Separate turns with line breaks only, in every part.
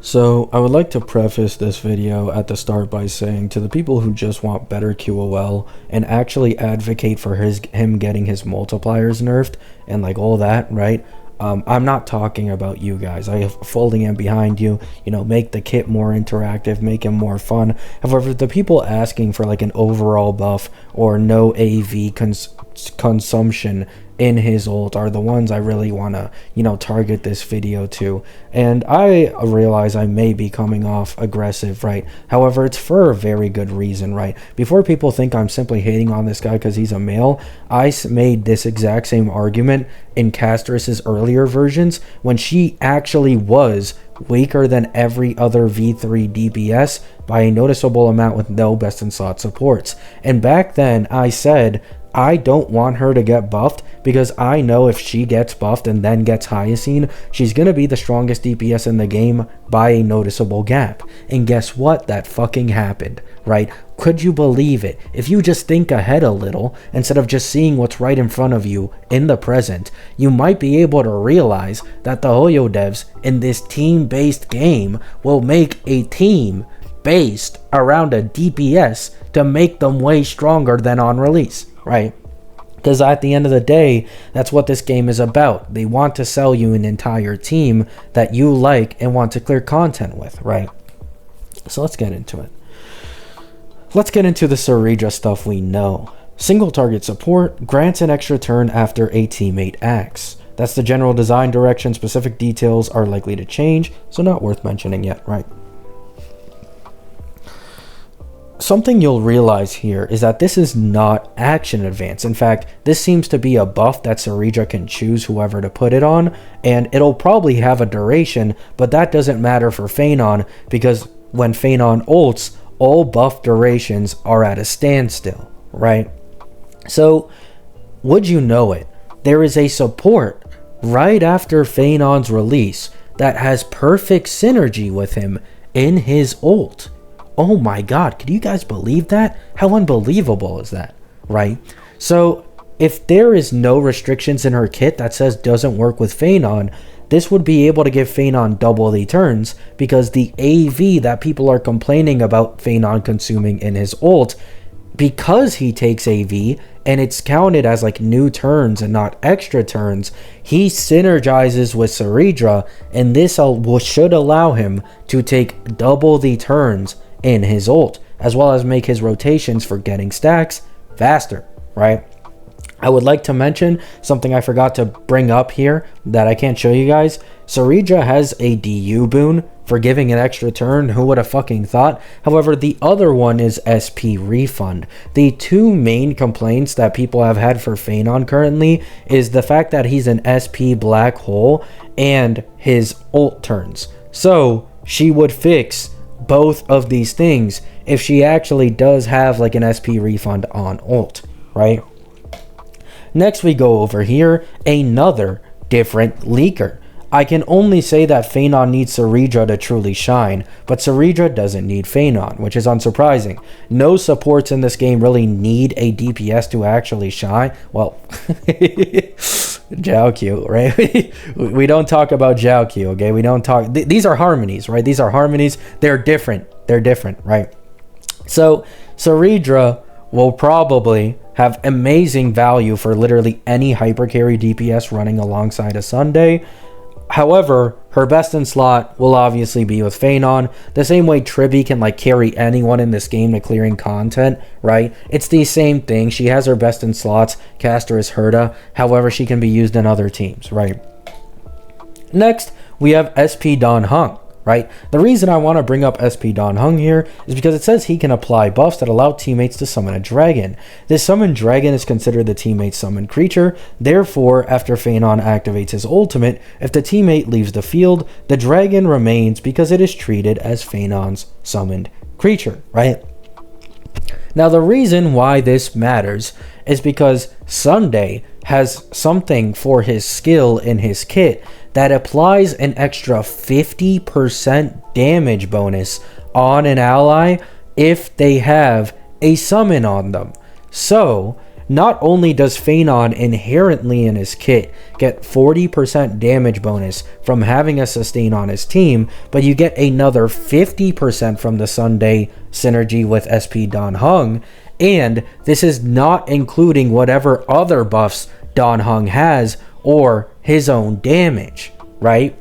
So, I would like to preface this video at the start by saying to the people who just want better QOL and actually advocate for him getting his multipliers nerfed and like all that, right? I'm not talking about you guys. I fully am behind you. You know, make the kit more interactive, make him more fun. However, the people asking for like an overall buff or no AV consumption in his ult are the ones I really want to, target this video to. And I realize I may be coming off aggressive, right? However, it's for a very good reason, right? Before people think I'm simply hating on this guy because he's a male, I made this exact same argument in Castrus's earlier versions when she actually was weaker than every other V3 DPS by a noticeable amount with no best in slot supports. And back then I said I don't want her to get buffed because I know if she gets buffed and then gets Hyacine, she's going to be the strongest DPS in the game by a noticeable gap. And guess what? That fucking happened, right? Could you believe it? If you just think ahead a little, instead of just seeing what's right in front of you in the present, you might be able to realize that the Hoyo devs in this team-based game will make a team based around a DPS to make them way stronger than on release, right? Because at the end of the day, that's what this game is about. They want to sell you an entire team that you like and want to clear content with, right? So let's get into it. Let's get into the Cerydra stuff we know. Single target support grants an extra turn after a teammate acts. That's the general design direction. Specific details are likely to change, so not worth mentioning yet, right? Something you'll realize here is that this is not action advance. In fact, this seems to be a buff that Cerydra can choose whoever to put it on, and it'll probably have a duration, but that doesn't matter for Phainon because when Phainon ults, all buff durations are at a standstill, right? So, would you know it? There is a support right after Phainon's release that has perfect synergy with him in his ult. Oh my god, can you guys believe that? How unbelievable is that, right? So, if there is no restrictions in her kit that says doesn't work with Phainon, this would be able to give Phainon double the turns because the AV that people are complaining about Phainon consuming in his ult, because he takes AV and it's counted as like new turns and not extra turns, he synergizes with Cerydra, and this should allow him to take double the turns in his ult, as well as make his rotations for getting stacks faster, right? I would like to mention something I forgot to bring up here that I can't show you guys. Cerydra has a DU boon for giving an extra turn. Who would have fucking thought? However, the other one is SP refund. The two main complaints that people have had for Phainon currently is the fact that he's an SP black hole and his ult turns. So she would fix both of these things if she actually does have like an SP refund on ult, right? Next we go over here, another different leaker. I can only say that Phainon needs Cerydra to truly shine, but Cerydra doesn't need Phainon, which is unsurprising. No supports in this game really need a DPS to actually shine. Well, Jiaoqiu, right? We don't talk about Jiaoqiu, okay? We don't talk... These are harmonies, right? These are harmonies. They're different. They're different, right? So, Cerydra will probably have amazing value for literally any hypercarry DPS running alongside a Sunday. However, her best in slot will obviously be with Phainon. The same way Tribi can like carry anyone in this game to clearing content, right? It's the same thing. She has her best in slots. Caster is Herta. However, she can be used in other teams, right? Next, we have SP Dan Heng, right? The reason I want to bring up SP Dan Heng here is because it says he can apply buffs that allow teammates to summon a dragon. This summoned dragon is considered the teammate's summoned creature. Therefore, after Phainon activates his ultimate, if the teammate leaves the field, the dragon remains because it is treated as Phainon's summoned creature, right? Now, the reason why this matters is because Sunday has something for his skill in his kit that applies an extra 50% damage bonus on an ally if they have a summon on them. So, not only does Phainon inherently in his kit get 40% damage bonus from having a sustain on his team, but you get another 50% from the Sunday synergy with SP Dan Heng, and this is not including whatever other buffs Dan Heng has or his own damage, right?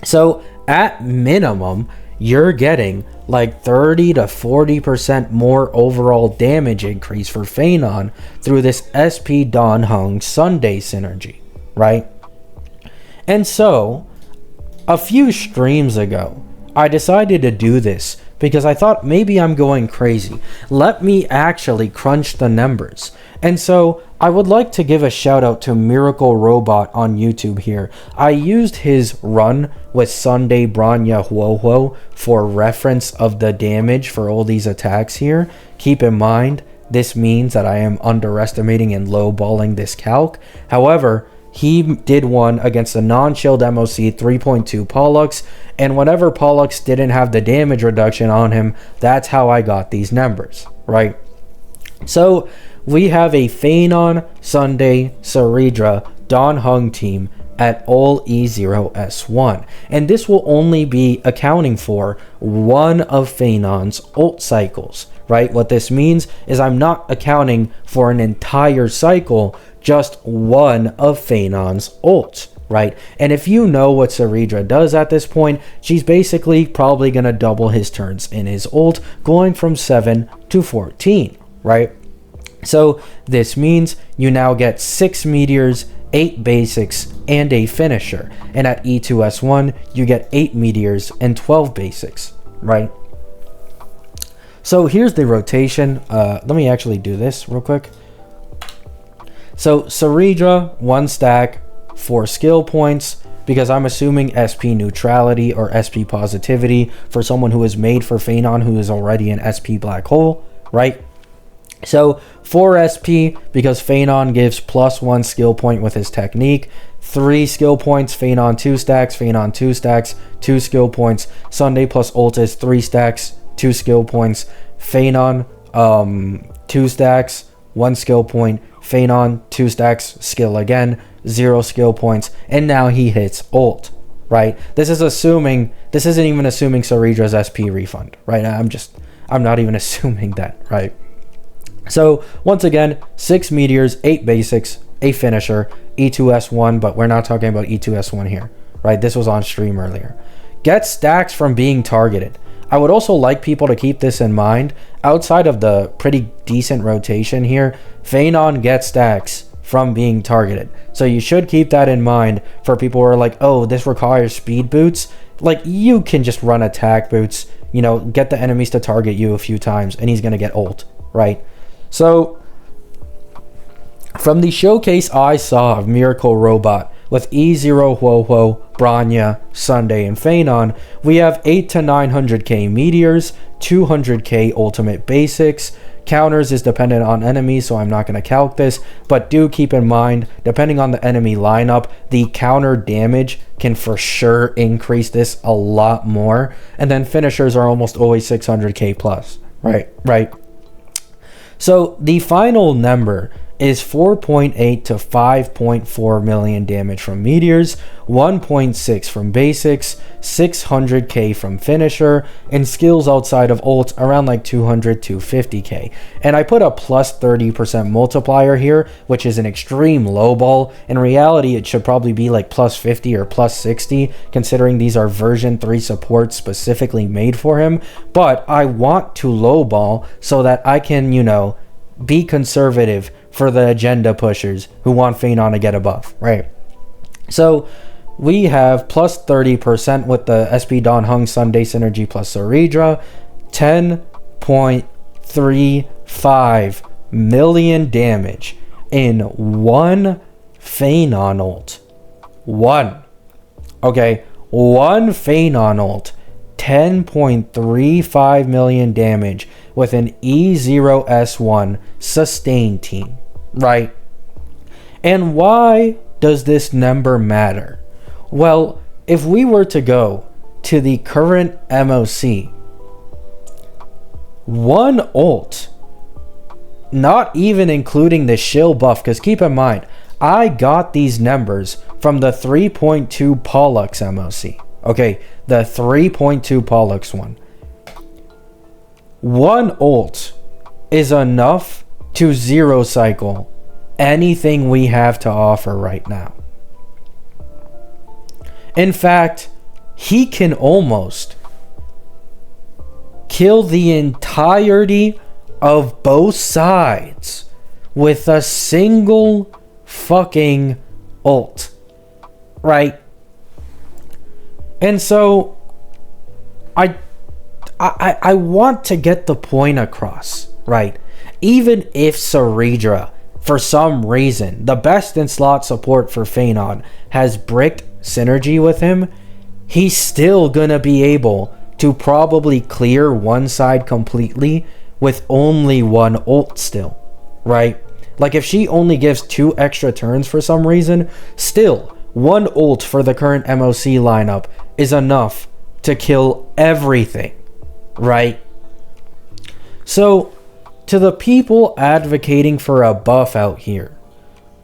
So at minimum, you're getting like 30 to 40% more overall damage increase for Phainon through this SP Dan Heng Sunday synergy, right? And so, a few streams ago, I decided to do this because I thought maybe I'm going crazy. Let me actually crunch the numbers. And so I would like to give a shout out to Miracle Robot on YouTube here. I used his run with Sunday Branya Huohuo for reference of the damage for all these attacks here. Keep in mind, this means that I am underestimating and lowballing this calc. However, he did one against a non-shield MOC 3.2 Pollux, and whenever Pollux didn't have the damage reduction on him, that's how I got these numbers, right? So we have a Phainon, Sunday, Cerydra, Dan Heng team at all E0S1, and this will only be accounting for one of Phainon's ult cycles, right? What this means is I'm not accounting for an entire cycle, just one of Phainon's ults, right? And if you know what Cerydra does at this point, she's basically probably going to double his turns in his ult, going from 7 to 14, right? So this means you now get 6 meteors, 8 basics, and a finisher. And at E2S1, you get 8 meteors and 12 basics, right? So here's the rotation. Let me actually do this real quick. So Cerydra, 1 stack, 4 skill points, because I'm assuming SP neutrality or SP positivity for someone who is made for Phainon who is already an SP black hole, right? So 4 SP because Phainon gives +1 skill point with his technique. 3 skill points, Phainon 2 stacks, Phainon 2 stacks, 2 skill points. Sunday plus ult is 3 stacks, 2 skill points. Phainon 2 stacks, 1 skill point. Phainon 2 stacks, skill again, 0 skill points, and now he hits ult, right? This isn't even assuming Cerydra's SP refund, right? I'm not even assuming that, right? So once again, 6 meteors, 8 basics, a finisher, E2S1, but we're not talking about E2S1 here, right? This was on stream earlier. Get stacks from being targeted. I would also like people to keep this in mind. Outside of the pretty decent rotation here, Phainon gets stacks from being targeted. So you should keep that in mind for people who are like, oh, this requires speed boots. Like, you can just run attack boots, you know, get the enemies to target you a few times, and he's going to get ult, right? So from the showcase I saw of Miracle Robot with E0 Huohuo, Branya, Sunday, and Phainon, we have 8 to 900k meteors, 200k ultimate basics. Counters is dependent on enemies, so I'm not going to calc this, but do keep in mind, depending on the enemy lineup, the counter damage can for sure increase this a lot more. And then finishers are almost always 600k plus, right? So the final number is 4.8 to 5.4 million damage from meteors, 1.6 from basics, 600k from finisher, and skills outside of ult around like 200 to 50k. And I put a plus 30% multiplier here, which is an extreme lowball. In reality, it should probably be like plus 50 or plus 60, considering these are version 3 supports specifically made for him. But I want to lowball so that I can, you know, be conservative for the agenda pushers who want Phainon to get a buff, right? So we have plus 30% with the SP Dan Heng Sunday Synergy plus Cerydra, 10.35 million damage in one Phainon ult. One Phainon ult. 10.35 million damage with an E0S1 sustain team, right? And why does this number matter? Well, if we were to go to the current MOC, one ult not even including the shield buff, because keep in mind, I got these numbers from the 3.2 Pollux MOC. Okay, the 3.2 Pollux one. One ult is enough to zero cycle anything we have to offer right now. In fact, he can almost kill the entirety of both sides with a single fucking ult, right? And so I want to get the point across, right? Even if Cerydra, for some reason, the best in slot support for Phainon, has bricked synergy with him, he's still gonna be able to probably clear one side completely with only one ult still, right? Like if she only gives 2 extra turns for some reason, still, one ult for the current MOC lineup is enough to kill everything, right? So, to the people advocating for a buff out here,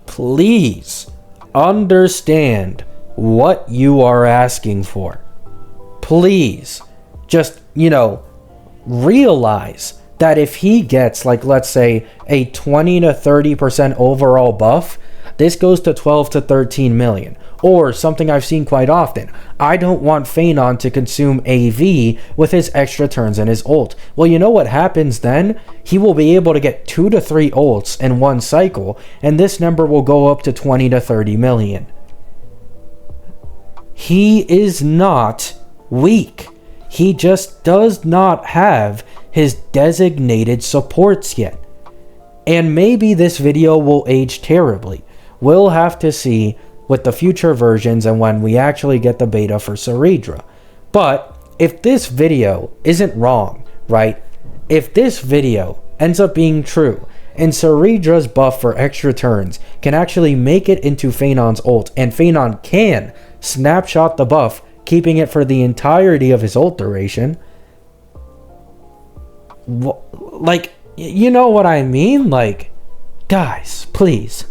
please understand what you are asking for. Please, just, realize that if he gets, like, let's say, a 20 to 30% overall buff, this goes to 12 to 13 million. Or something I've seen quite often, I don't want Phainon to consume AV with his extra turns and his ult. Well, you know what happens then? He will be able to get 2 to 3 ults in one cycle, and this number will go up to 20 to 30 million. He is not weak. He just does not have his designated supports yet. And maybe this video will age terribly. We'll have to see with the future versions and when we actually get the beta for Cerydra. But if this video isn't wrong, right? If this video ends up being true and Cerydra's buff for extra turns can actually make it into Phainon's ult, and Phainon can snapshot the buff, keeping it for the entirety of his ult duration, like, you know what I mean? Like, guys, please.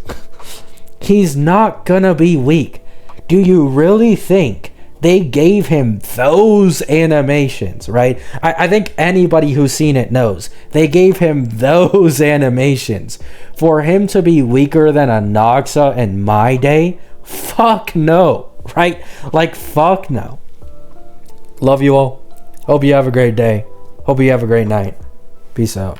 He's not gonna be weak. Do you really think they gave him those animations, right? I think anybody who's seen it knows. They gave him those animations for him to be weaker than a Noxa in my day? Fuck no, right? Like, fuck no. Love you all. Hope you have a great day. Hope you have a great night. Peace out.